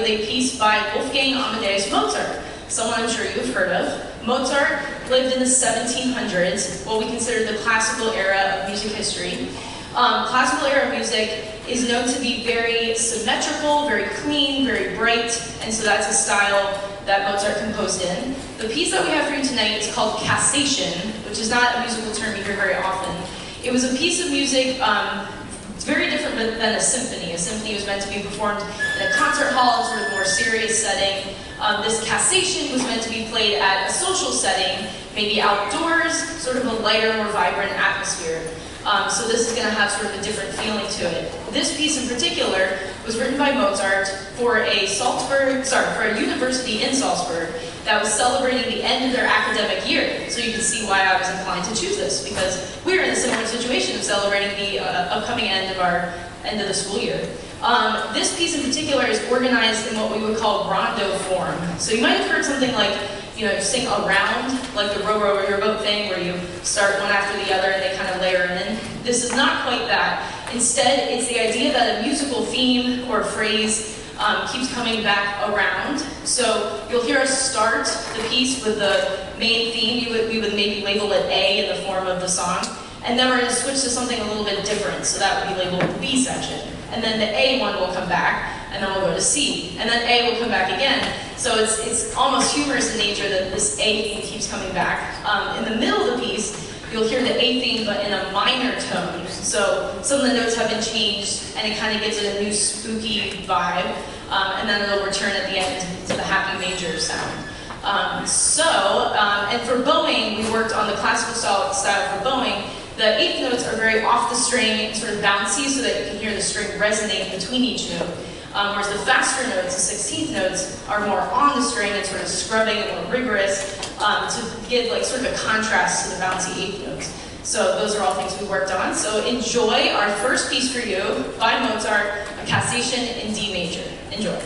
a piece by Wolfgang Amadeus Mozart, someone I'm sure you've heard of. Mozart lived in the 1700s, what we consider the classical era of music history. Classical era music is known to be very symmetrical, very clean, very bright, and so that's a style that Mozart composed in. The piece that we have for you tonight is called Kassation, which is not a musical term you hear very often. It was a piece of music, it's very different than a symphony. A symphony was meant to be performed in a concert hall, sort of more serious setting. This Kassation was meant to be played at a social setting, maybe outdoors, sort of a lighter, more vibrant atmosphere. So this is going to have sort of a different feeling to it. This piece in particular was written by Mozart for a university in Salzburg that was celebrating the end of their academic year. So you can see why I was inclined to choose this, because we're in a similar situation of celebrating the upcoming end of the school year. This piece in particular is organized in what we would call rondo form. So you might have heard something like, you sing around, like the row row your boat thing, where you start one after the other and they kind of layer in. This is not quite that. Instead, it's the idea that a musical theme or phrase keeps coming back around. So you'll hear us start the piece with the main theme. We would maybe label it A in the form of the song. And then we're going to switch to something a little bit different. So that would be labeled B section. And then the A one will come back, and then we'll go to C. And then A will come back again. So it's almost humorous in nature that this A theme keeps coming back. In the middle of the piece, you'll hear the A theme, but in a minor tone. So some of the notes have been changed, and it kind of gives it a new spooky vibe. And then it'll return at the end to the happy major sound. And for bowing, we worked on the classical style for bowing. The eighth notes are very off the string and sort of bouncy so that you can hear the string resonate between each note. Whereas the faster notes, the 16th notes, are more on the string and sort of scrubbing and more rigorous to give like sort of a contrast to the bouncy eighth notes. So those are all things we worked on. So enjoy our first piece for you by Mozart, a Kassation in D major. Enjoy.